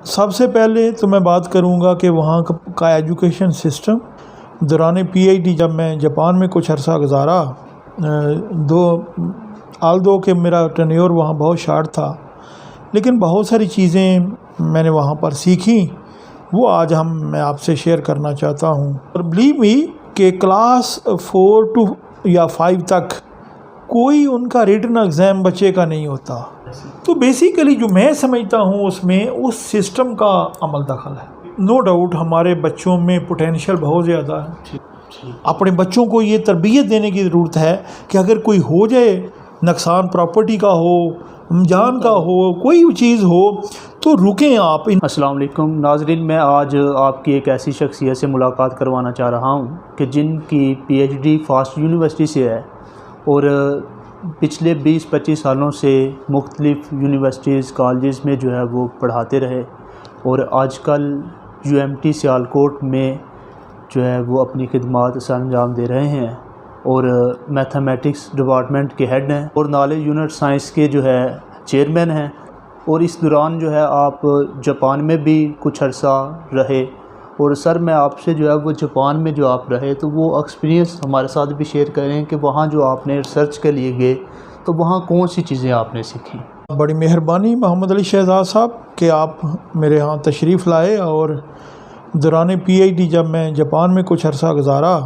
سب سے پہلے تو میں بات کروں گا کہ وہاں کا ایجوکیشن سسٹم دوران پی ایچ ڈی جب میں جاپان میں کچھ عرصہ گزارا دو کہ میرا ٹینیور وہاں بہت شارٹ تھا، لیکن بہت ساری چیزیں میں نے وہاں پر سیکھیں، وہ آج میں آپ سے شیئر کرنا چاہتا ہوں۔ اور بلیو می کہ کلاس 4 to یا 5 تک کوئی ان کا ریٹن ایگزام بچے کا نہیں ہوتا، تو بیسیکلی جو میں سمجھتا ہوں اس میں اس سسٹم کا عمل دخل ہے۔ نو ڈاؤٹ ہمارے بچوں میں پوٹینشیل بہت زیادہ ہے، اپنے بچوں کو یہ تربیت دینے کی ضرورت ہے کہ اگر کوئی ہو جائے نقصان، پراپرٹی کا ہو، جان کا ہو، کوئی چیز ہو تو رکیں آپ۔ السلام علیکم ناظرین، میں آج آپ کی ایک ایسی شخصیت سے ملاقات کروانا چاہ رہا ہوں کہ جن کی P H D FAST University سے ہے اور پچھلے 20-25 سالوں سے مختلف یونیورسٹیز کالجز میں جو ہے وہ پڑھاتے رہے، اور آج کل یو ایم ٹی سیالکوٹ میں جو ہے وہ اپنی خدمات سر انجام دے رہے ہیں، اور میتھمیٹکس ڈپارٹمنٹ کے ہیڈ ہیں اور نالج یونٹ سائنس کے جو ہے چیئرمین ہیں۔ اور اس دوران جو ہے آپ جاپان میں بھی کچھ عرصہ رہے، اور سر میں آپ سے جو ہے وہ جاپان میں جو آپ رہے تو وہ ایکسپیرینس ہمارے ساتھ بھی شیئر کریں کہ وہاں جو آپ نے ریسرچ کے لیے گئے تو وہاں کون سی چیزیں آپ نے سیکھیں۔ بڑی مہربانی محمد علی شہزاد صاحب کہ آپ میرے ہاں تشریف لائے، اور دوران پی ایچ ڈی جب میں جاپان میں کچھ عرصہ گزارا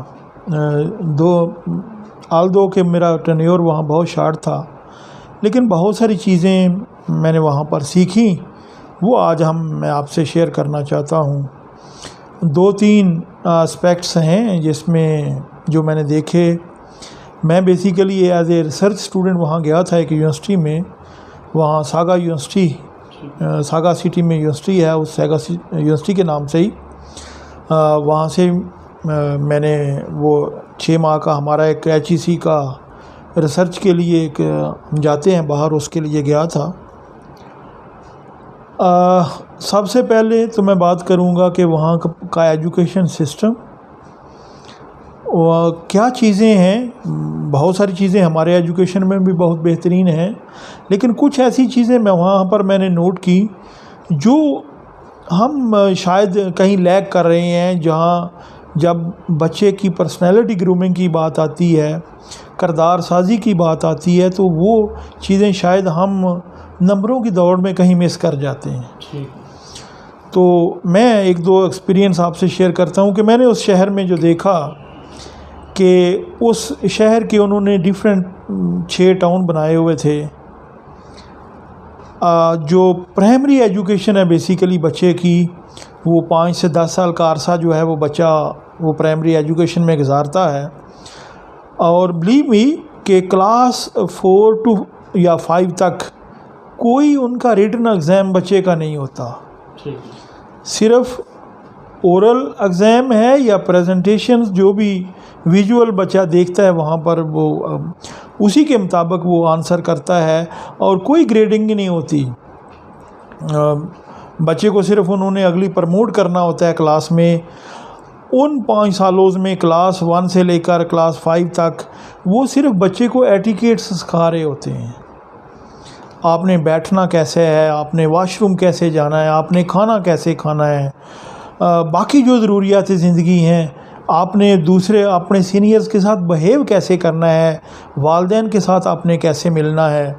دو کہ میرا ٹینیور وہاں بہت شارٹ تھا، لیکن بہت ساری چیزیں میں نے وہاں پر سیکھیں، وہ آج میں آپ سے شیئر کرنا چاہتا ہوں۔ 2-3 اسپیکٹس ہیں جس میں جو میں نے دیکھے۔ میں basically as a research student وہاں گیا تھا ایک یونیورسٹی میں، وہاں ساگا یونیورسٹی، ساگا سٹی میں یونیورسٹی ہے، اس ساگا یونیورسٹی کے نام سے ہی وہاں سے میں نے وہ 6 ماہ کا ہمارا ایک ایچ ای سی کا ریسرچ کے لیے ایک جاتے ہیں باہر، اس کے لیے گیا تھا۔ سب سے پہلے تو میں بات کروں گا کہ وہاں کا ایجوکیشن سسٹم کیا چیزیں ہیں۔ بہت ساری چیزیں ہمارے ایجوکیشن میں بھی بہت بہترین ہیں، لیکن کچھ ایسی چیزیں میں نے نوٹ کی جو ہم شاید کہیں لیگ کر رہے ہیں، جہاں جب بچے کی پرسنالٹی گرومنگ کی بات آتی ہے، کردار سازی کی بات آتی ہے، تو وہ چیزیں شاید ہم نمبروں کی دوڑ میں کہیں مس کر جاتے ہیں۔ تو میں 1-2 ایکسپیرینس آپ سے شیئر کرتا ہوں کہ میں نے اس شہر میں جو دیکھا کہ اس شہر کے انہوں نے ڈیفرنٹ 6 ٹاؤن بنائے ہوئے تھے۔ جو پرائمری ایجوکیشن ہے بیسیکلی بچے کی، وہ 5 سے 10 سال کا عرصہ جو ہے وہ بچہ وہ پرائمری ایجوکیشن میں گزارتا ہے، اور بلیو می کہ کلاس 4 to یا 5 تک کوئی ان کا ریٹن ایگزام بچے کا نہیں ہوتا، صرف اورل ایگزام ہے یا پریزنٹیشن جو بھی ویژول بچہ دیکھتا ہے وہاں پر وہ اسی کے مطابق وہ آنسر کرتا ہے، اور کوئی گریڈنگ نہیں ہوتی۔ بچے کو صرف انہوں نے اگلی پرموٹ کرنا ہوتا ہے کلاس میں۔ ان 5 سالوں میں کلاس 1 سے لے کر کلاس 5 تک وہ صرف بچے کو ایٹیکیٹس سکھا رہے ہوتے ہیں۔ آپ نے بیٹھنا کیسے ہے، آپ نے واش روم کیسے جانا ہے، آپ نے کھانا کیسے کھانا ہے، باقی جو ضروریات زندگی ہیں، آپ نے دوسرے اپنے سینئرز کے ساتھ بہیو کیسے کرنا ہے، والدین کے ساتھ آپ نے کیسے ملنا ہے۔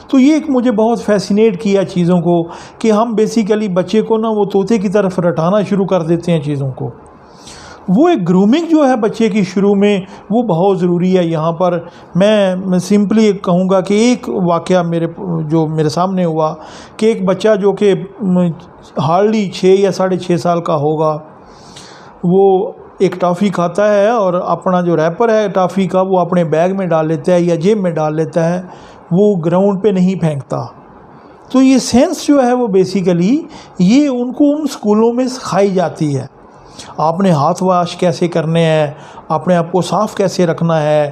تو یہ ایک مجھے بہت فیسینیٹ کیا چیزوں کو کہ ہم بیسیکلی بچے کو وہ طوطے کی طرف رٹانا شروع کر دیتے ہیں چیزوں کو۔ وہ ایک گرومنگ جو ہے بچے کی شروع میں وہ بہت ضروری ہے۔ یہاں پر میں سمپلی کہوں گا کہ ایک واقعہ میرے سامنے ہوا کہ ایک بچہ جو کہ ہارڈلی 6 یا 6.5 سال کا ہوگا، وہ ایک ٹافی کھاتا ہے اور اپنا جو ریپر ہے ٹافی کا وہ اپنے بیگ میں ڈال لیتا ہے یا جیب میں ڈال لیتا ہے، وہ گراؤنڈ پہ نہیں پھینکتا۔ تو یہ سینس جو ہے وہ بیسیکلی یہ ان کو ان سکولوں میں سکھائی جاتی ہے۔ آپ نے ہاتھ واش کیسے کرنے ہیں، اپنے آپ کو صاف کیسے رکھنا ہے،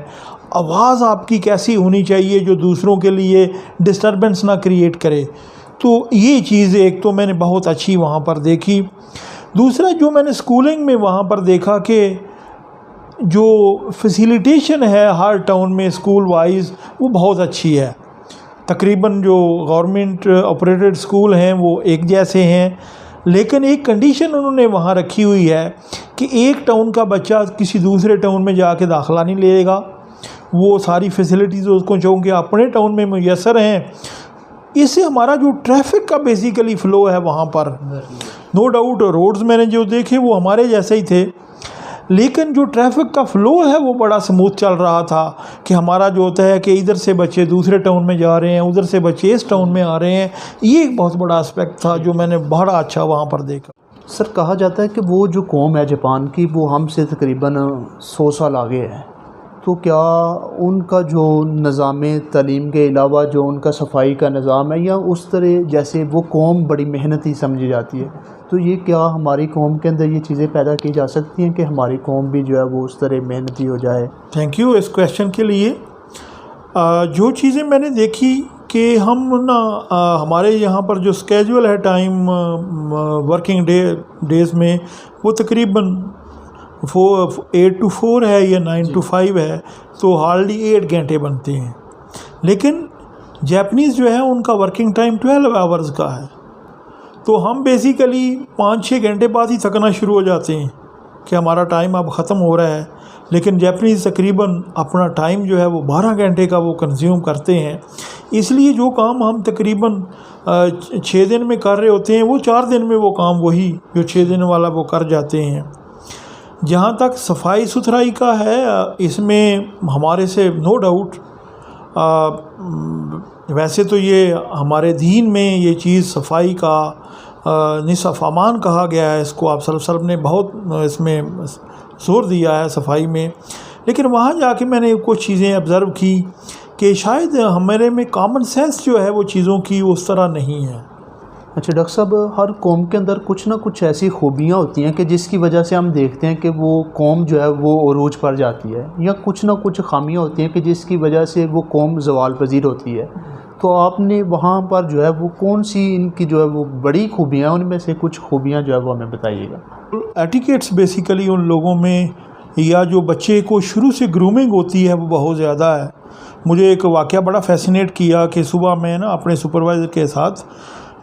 آواز آپ کی کیسی ہونی چاہیے جو دوسروں کے لیے ڈسٹربنس نہ کریٹ کرے۔ تو یہ چیز ایک تو میں نے بہت اچھی وہاں پر دیکھی۔ دوسرا جو میں نے سکولنگ میں وہاں پر دیکھا کہ جو فیسیلیٹیشن ہے ہر ٹاؤن میں اسکول وائز وہ بہت اچھی ہے۔ تقریباً جو گورنمنٹ آپریٹڈ اسکول ہیں وہ ایک جیسے ہیں، لیکن ایک کنڈیشن انہوں نے وہاں رکھی ہوئی ہے کہ ایک ٹاؤن کا بچہ کسی دوسرے ٹاؤن میں جا کے داخلہ نہیں لے گا، وہ ساری فیسلٹیز اس کو چونکہ اپنے ٹاؤن میں میسر ہیں. اس سے ہمارا جو ٹریفک کا بیسیکلی فلو ہے وہاں پر، نو ڈاؤٹ روڈز میں نے جو دیکھے وہ ہمارے جیسے ہی تھے، لیکن جو ٹریفک کا فلو ہے وہ بڑا سموتھ چل رہا تھا کہ ہمارا جو ہوتا ہے کہ ادھر سے بچے دوسرے ٹاؤن میں جا رہے ہیں، ادھر سے بچے اس ٹاؤن میں آ رہے ہیں. یہ ایک بہت بڑا اسپیکٹ تھا جو میں نے بڑا اچھا وہاں پر دیکھا. سر کہا جاتا ہے کہ وہ جو قوم ہے جاپان کی وہ ہم سے تقریباً 100 سال آگے ہے، تو کیا ان کا جو نظام تعلیم کے علاوہ جو ان کا صفائی کا نظام ہے، یا اس طرح جیسے وہ قوم بڑی محنتی سمجھی جاتی ہے، تو یہ کیا ہماری قوم کے اندر یہ چیزیں پیدا کی جا سکتی ہیں کہ ہماری قوم بھی جو ہے وہ اس طرح محنتی ہو جائے؟ تھینک یو اس کویشچن کے لیے. جو چیزیں میں نے دیکھی کہ ہم ہمارے یہاں پر جو اسکیجول ہے ٹائم ورکنگ ڈیز میں وہ تقریباً 8 to 4 ہے یا 9 to 5 ہے، تو ہارڈلی 8 گھنٹے بنتے ہیں. لیکن جیپنیز جو ہے ان کا ورکنگ ٹائم 12 آورز کا ہے، تو ہم بیسیکلی 5-6 گھنٹے بعد ہی تھکنا شروع ہو جاتے ہیں کہ ہمارا ٹائم اب ختم ہو رہا ہے. لیکن جیپنیز تقریباً اپنا ٹائم جو ہے وہ 12 گھنٹے کا وہ کنزیوم کرتے ہیں. اس لیے جو کام ہم تقریباً 6 دن میں کر رہے ہوتے ہیں وہ 4 دن میں وہ کام وہی جو 6 دن والا وہ کر جاتے ہیں. جہاں تک صفائی ستھرائی کا ہے، اس میں ہمارے سے نو ڈاؤٹ، ویسے تو یہ ہمارے دین میں یہ چیز صفائی کا نصف امان کہا گیا ہے، اس کو آپ صلی اللہ علیہ وسلم نے بہت اس میں زور دیا ہے صفائی میں. لیکن وہاں جا کے میں نے کچھ چیزیں آبزرو کی کہ شاید ہمارے میں کامن سینس جو ہے وہ چیزوں کی اس طرح نہیں ہے. اچھا ڈاکٹر صاحب، ہر قوم کے اندر کچھ نہ کچھ ایسی خوبیاں ہوتی ہیں کہ جس کی وجہ سے ہم دیکھتے ہیں کہ وہ قوم جو ہے وہ عروج پر جاتی ہے، یا کچھ نہ کچھ خامیاں ہوتی ہیں کہ جس کی وجہ سے وہ قوم زوال پذیر ہوتی ہے. تو آپ نے وہاں پر جو ہے وہ کون سی ان کی جو ہے وہ بڑی خوبیاں، ان میں سے کچھ خوبیاں جو ہے وہ ہمیں بتائیے گا. ایٹیکیٹس بیسیکلی ان لوگوں میں، یا جو بچے کو شروع سے گرومنگ ہوتی ہے وہ بہت زیادہ ہے. مجھے ایک واقعہ بڑا فیسینیٹ کیا کہ صبح میں نا اپنے سپروائزر کے ساتھ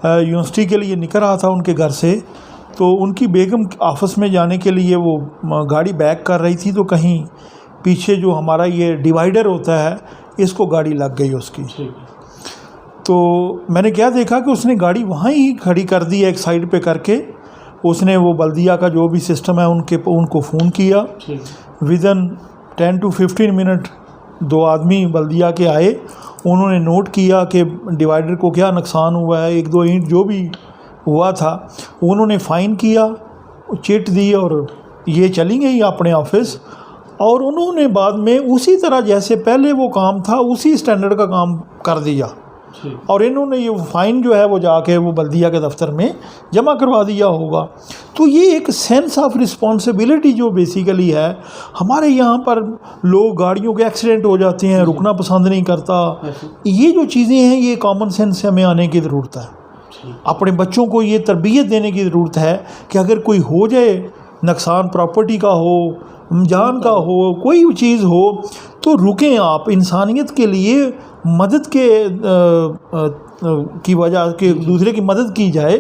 یونیورسٹی کے لیے نکل رہا تھا ان کے گھر سے، تو ان کی بیگم آفس میں جانے کے لیے وہ گاڑی بیک کر رہی تھی، تو کہیں پیچھے جو ہمارا یہ ڈیوائیڈر ہوتا ہے اس کو گاڑی لگ گئی اس کی. تو میں نے کیا دیکھا کہ اس نے گاڑی وہاں ہی کھڑی کر دی ایک سائڈ پہ کر کے. اس نے وہ بلدیہ کا جو بھی سسٹم ہے ان کو فون کیا. ودن 10 to 15 منٹ 2 آدمی بلدیہ کے آئے. انہوں نے نوٹ کیا کہ ڈیوائیڈر کو کیا نقصان ہوا ہے، 1-2 اینٹ جو بھی ہوا تھا انہوں نے فائن کیا، چٹ دی، اور یہ چلی گئی اپنے آفس. اور انہوں نے بعد میں اسی طرح جیسے پہلے وہ کام تھا اسی اسٹینڈرڈ کا کام کر دیا، اور انہوں نے یہ فائن جو ہے وہ جا کے وہ بلدیہ کے دفتر میں جمع کروا دیا ہوگا. تو یہ ایک سینس آف رسپانسبلٹی جو بیسیکلی ہے، ہمارے یہاں پر لوگ گاڑیوں کے ایکسیڈنٹ ہو جاتے ہیں، رکنا پسند نہیں کرتا. یہ جو چیزیں ہیں یہ کامن سینس سے ہمیں آنے کی ضرورت ہے. اپنے بچوں کو یہ تربیت دینے کی ضرورت ہے کہ اگر کوئی ہو جائے نقصان، پراپرٹی کا ہو، جان کا ہو، کوئی چیز ہو، تو رکیں آپ. انسانیت کے لیے مدد کی وجہ کہ دوسرے کی مدد کی جائے،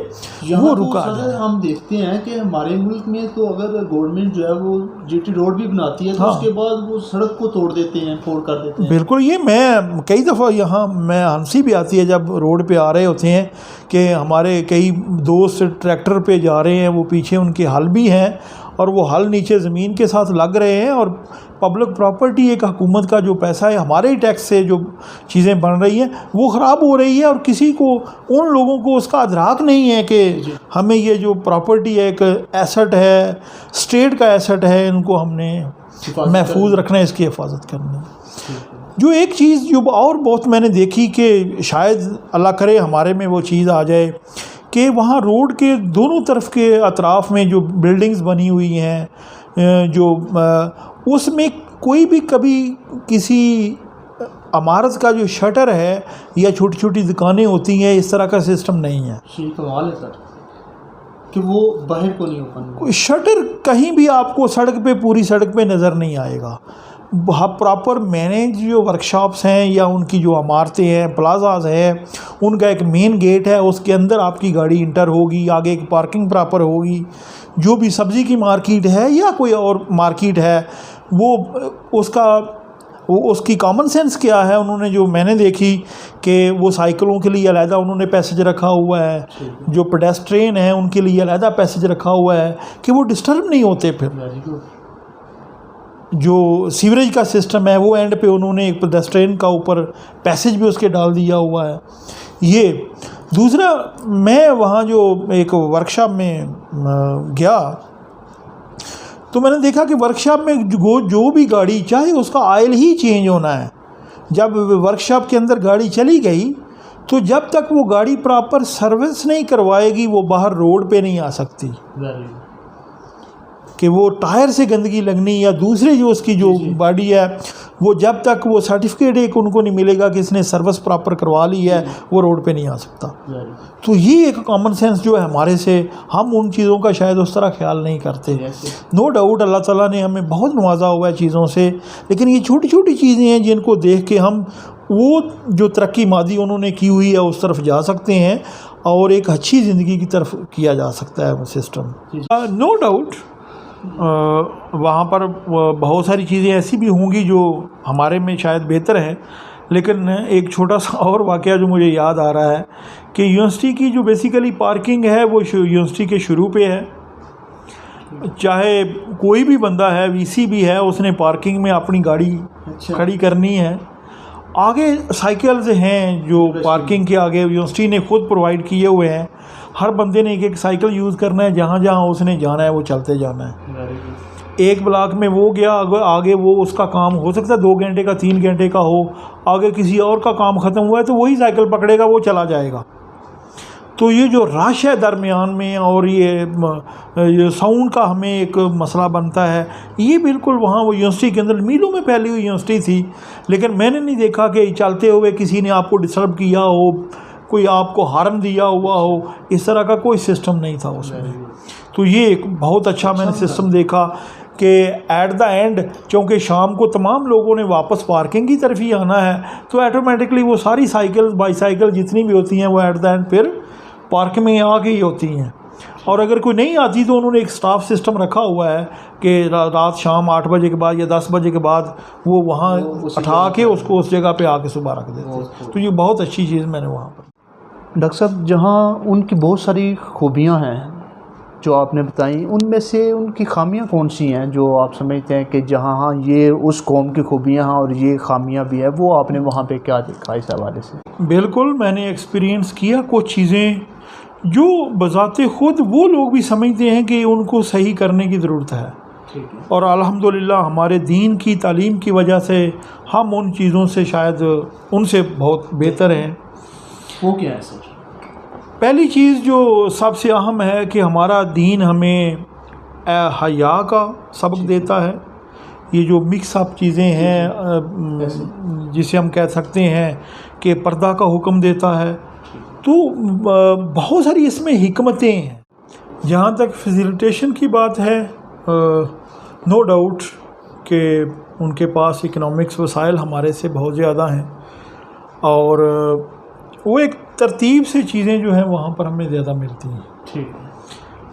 وہ رکا جائے. ہم دیکھتے ہیں کہ ہمارے ملک میں تو اگر گورنمنٹ جو ہے وہ جی ٹی روڈ بھی بناتی ہے تو اس کے بعد وہ سڑک کو توڑ دیتے ہیں، پھوڑ کر دیتے ہیں. بالکل، یہ میں کئی دفعہ یہاں میں ہنسی بھی آتی ہے جب روڈ پہ آ رہے ہوتے ہیں کہ ہمارے کئی دوست ٹریکٹر پہ جا رہے ہیں، وہ پیچھے ان کے ہل بھی ہیں اور وہ ہل نیچے زمین کے ساتھ لگ رہے ہیں، اور پبلک پراپرٹی ایک حکومت کا جو پیسہ ہے، ہمارے ہی ٹیکس سے جو چیزیں بن رہی ہیں وہ خراب ہو رہی ہے، اور کسی کو ان لوگوں کو اس کا ادراک نہیں ہے کہ ہمیں یہ جو پراپرٹی ہے ایک ایسٹ ہے، اسٹیٹ کا ایسٹ ہے، ان کو ہم نے محفوظ رکھنا ہے، اس کی حفاظت کرنی ہے. جو ایک چیز جو اور بہت میں نے دیکھی کہ شاید اللہ کرے ہمارے میں وہ چیز آ جائے کہ وہاں روڈ کے دونوں طرف کے اطراف میں جو بلڈنگز بنی ہوئی ہیں، جو اس میں کوئی بھی کبھی کسی عمارت کا جو شٹر ہے یا چھوٹی چھوٹی دکانیں ہوتی ہیں، اس طرح کا سسٹم نہیں ہے. کمال ہے سر کہ وہ باہر کو نہیں اوپن، کوئی شٹر کہیں بھی آپ کو سڑک پہ، پوری سڑک پہ نظر نہیں آئے گا. پراپر مینیج جو ورکشاپس ہیں یا ان کی جو عمارتیں ہیں، پلازاز ہے، ان کا ایک مین گیٹ ہے، اس کے اندر آپ کی گاڑی انٹر ہوگی، آگے ایک پارکنگ پراپر ہوگی. جو بھی سبزی کی مارکیٹ ہے یا کوئی اور مارکیٹ ہے، وہ اس کی کامن سینس کیا ہے، انہوں نے جو میں نے دیکھی کہ وہ سائیکلوں کے لیے علیحدہ انہوں نے پیسیج رکھا ہوا ہے، جو پیڈسٹرین ہیں ان کے لیے علیحدہ پیسیج رکھا ہوا ہے کہ وہ ڈسٹرب نہیں ہوتے. پھر جو سیوریج کا سسٹم ہے وہ اینڈ پہ انہوں نے ایک پیڈسٹرین کا اوپر پیسیج بھی اس کے ڈال دیا ہوا ہے. یہ دوسرا، میں وہاں جو ایک ورکشاپ میں گیا تو میں نے دیکھا کہ ورکشاپ میں جو بھی گاڑی، چاہے اس کا آئل ہی چینج ہونا ہے، جب ورکشاپ کے اندر گاڑی چلی گئی تو جب تک وہ گاڑی پراپر سروس نہیں کروائے گی وہ باہر روڈ پہ نہیں آ سکتی. کہ وہ ٹائر سے گندگی لگنی یا دوسرے جو اس کی جو باڈی ہے، وہ جب تک وہ سرٹیفکیٹ ایک ان کو نہیں ملے گا کہ اس نے سروس پراپر کروا لی ہے، وہ روڈ پہ نہیں آ سکتا. تو یہ ایک کامن سینس جو ہے ہمارے سے، ہم ان چیزوں کا شاید اس طرح خیال نہیں کرتے. نو ڈاؤٹ اللہ تعالیٰ نے ہمیں بہت نوازا ہوا ہے چیزوں سے، لیکن یہ چھوٹی چھوٹی چیزیں ہیں جن کو دیکھ کے ہم وہ جو ترقی مادی انہوں نے کی ہوئی ہے اس طرف جا سکتے ہیں اور ایک اچھی زندگی کی طرف کیا جا سکتا ہے وہ سسٹم. نو ڈاؤٹ وہاں پر بہت ساری چیزیں ایسی بھی ہوں گی جو ہمارے میں شاید بہتر ہیں، لیکن ایک چھوٹا سا اور واقعہ جو مجھے یاد آ رہا ہے کہ یونیورسٹی کی جو بیسیکلی پارکنگ ہے وہ یونیورسٹی کے شروع پہ ہے. چاہے کوئی بھی بندہ ہے، وی سی بھی ہے، اس نے پارکنگ میں اپنی گاڑی کھڑی کرنی ہے. آگے سائیکلز ہیں جو پارکنگ کے آگے یونیورسٹی نے خود پرووائڈ کیے ہوئے ہیں. ہر بندے نے ایک ایک سائیکل یوز کرنا ہے، جہاں جہاں اس نے جانا ہے وہ چلتے جانا ہے. ایک بلاک میں وہ گیا، آگے وہ اس کا کام ہو سکتا ہے 2 گھنٹے کا 3 گھنٹے کا ہو، آگے کسی اور کا کام ختم ہوا ہے تو وہی سائیکل پکڑے گا، وہ چلا جائے گا. تو یہ جو رش ہے درمیان میں اور یہ ساؤنڈ کا ہمیں ایک مسئلہ بنتا ہے، یہ بالکل وہاں وہ یونیورسٹی کے اندر میلوں میں پھیلی ہوئی یونیورسٹی تھی، لیکن میں نے نہیں دیکھا کہ چلتے ہوئے کسی نے آپ کو ڈسٹرب کیا ہو، کوئی آپ کو ہارن دیا ہوا ہو، اس طرح کا کوئی سسٹم نہیں تھا اس میں. تو یہ ایک بہت اچھا میں نے سسٹم دیکھا کہ ایٹ دا اینڈ، چونکہ شام کو تمام لوگوں نے واپس پارکنگ کی طرف ہی آنا ہے، تو ایٹومیٹکلی وہ ساری سائیکل بائی سائیکل جتنی بھی ہوتی ہیں وہ ایٹ دا اینڈ پھر پارک میں آ کے ہی ہوتی ہیں. اور اگر کوئی نہیں آتی تو انہوں نے ایک سٹاف سسٹم رکھا ہوا ہے کہ رات شام 8 بجے کے بعد یا 10 بجے کے بعد وہ وہاں اٹھا کے اس کو اس جگہ پہ آ کے صبح رکھ دیتے. تو یہ بہت اچھی چیز میں نے وہاں پر. ڈاکٹر صاحب، جہاں ان کی بہت ساری خوبیاں ہیں جو آپ نے بتائیں، ان میں سے ان کی خامیاں کون سی ہیں جو آپ سمجھتے ہیں کہ جہاں ہاں یہ اس قوم کی خوبیاں ہیں اور یہ خامیاں بھی ہیں، وہ آپ نے وہاں پہ کیا دیکھا اس حوالے سے؟ بالکل، میں نے ایکسپیرینس کیا کچھ چیزیں جو بذات خود وہ لوگ بھی سمجھتے ہیں کہ ان کو صحیح کرنے کی ضرورت ہے، اور الحمدللہ ہمارے دین کی تعلیم کی وجہ سے ہم ان چیزوں سے شاید ان سے بہت بہتر ہیں. وہ کیا ہے سر؟ پہلی چیز جو سب سے اہم ہے کہ ہمارا دین ہمیں حیا کا سبق دیتا ہے. یہ جو مکس اپ چیزیں ہیں جسے ہم کہہ سکتے ہیں کہ پردہ کا حکم دیتا ہے، تو بہت ساری اس میں حکمتیں ہیں. جہاں تک فیسیلیٹیشن کی بات ہے، نو ڈاؤٹ کہ ان کے پاس اکنامکس وسائل ہمارے سے بہت زیادہ ہیں، اور وہ ایک ترتیب سے چیزیں جو ہیں وہاں پر ہمیں زیادہ ملتی ہیں. ٹھیک ہے.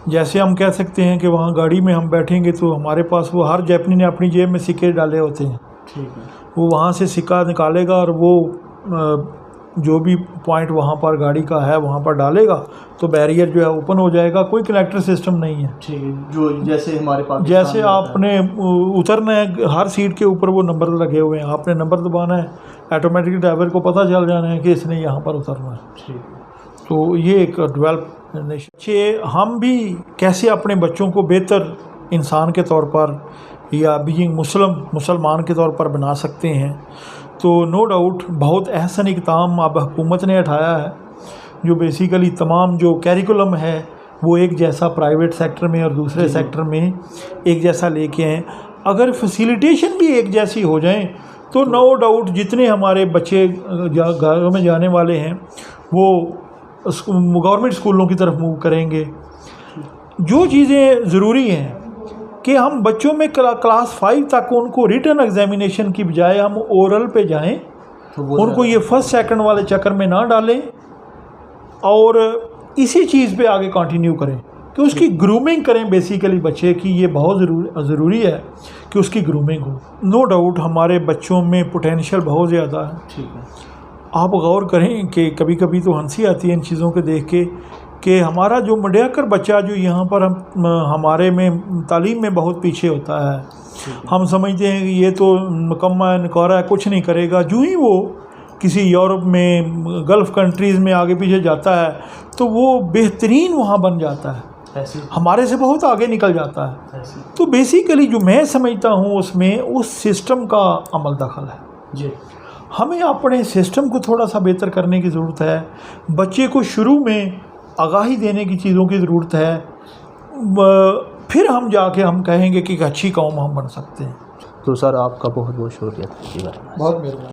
جیسے ہم کہہ سکتے ہیں کہ وہاں گاڑی میں ہم بیٹھیں گے تو ہمارے پاس وہ ہر جاپنی نے اپنی جیب میں سکے ڈالے ہوتے ہیں. ٹھیک ہے. وہ وہاں سے سکہ نکالے گا اور وہ جو بھی پوائنٹ وہاں پر گاڑی کا ہے وہاں پر ڈالے گا تو بیریئر جو ہے اوپن ہو جائے گا. کوئی کنیکٹر سسٹم نہیں ہے. ٹھیک ہے. جو جیسے ہمارے پاس جیسے آپ نے اترنا ہے، ہر سیٹ کے اوپر وہ نمبر لگے ہوئے ہیں، آپ نے نمبر دبانا ہے، ایٹومیٹکلی ڈرائیور کو پتہ چل جانا ہے کہ اس نے یہاں پر اترنا ہے. ٹھیک ہے. تو یہ ایک ڈیولپ ہم بھی کیسے اپنے بچوں کو بہتر انسان کے طور پر یا بینگ مسلمان کے طور پر بنا سکتے ہیں. تو نو ڈاؤٹ بہت احسن اقدام اب حکومت نے اٹھایا ہے، جو بیسیکلی تمام جو کیریکولم ہے وہ ایک جیسا پرائیویٹ سیکٹر میں اور دوسرے سیکٹر میں ایک جیسا لے کے ہیں. اگر فیسیلیٹیشن بھی ایک جیسی ہو جائیں تو نو ڈاؤٹ جتنے ہمارے بچے گھروں میں جانے والے ہیں وہ گورنمنٹ اسکولوں کی طرف موو کریں گے. جو چیزیں ضروری ہیں کہ ہم بچوں میں کلاس 5 تک ان کو ریٹن ایگزامینیشن کی بجائے ہم اورل پہ جائیں، ان کو یہ فرسٹ سیکنڈ والے چکر میں نہ ڈالیں اور اسی چیز پہ آگے کنٹینیو کریں کہ اس کی گرومنگ کریں بیسیکلی بچے کی. یہ بہت ضروری ہے کہ اس کی گرومنگ ہو. نو ڈاؤٹ ہمارے بچوں میں پوٹینشیل بہت زیادہ ہے. ٹھیک ہے. آپ غور کریں کہ کبھی کبھی تو ہنسی آتی ہے ان چیزوں کو دیکھ کے کہ ہمارا جو مڈیاکر بچہ جو یہاں پر ہمارے میں تعلیم میں بہت پیچھے ہوتا ہے، ہم سمجھتے ہیں کہ یہ تو نکمہ ہے، نکورہ ہے، کچھ نہیں کرے گا. جو ہی وہ کسی یورپ میں گلف کنٹریز میں آگے پیچھے جاتا ہے تو وہ بہترین وہاں بن جاتا ہے، ہمارے سے بہت آگے نکل جاتا ہے. تو بیسیکلی جو میں سمجھتا ہوں اس میں اس سسٹم کا عمل دخل ہے. جی ہمیں اپنے سسٹم کو تھوڑا سا بہتر کرنے کی ضرورت ہے. بچے کو شروع میں آگاہی دینے کی چیزوں کی ضرورت ہے، پھر ہم جا کے ہم کہیں گے کہ ایک اچھی قوم ہم بن سکتے ہیں. تو سر آپ کا بہت بہت شکریہ. بہت مہربانی.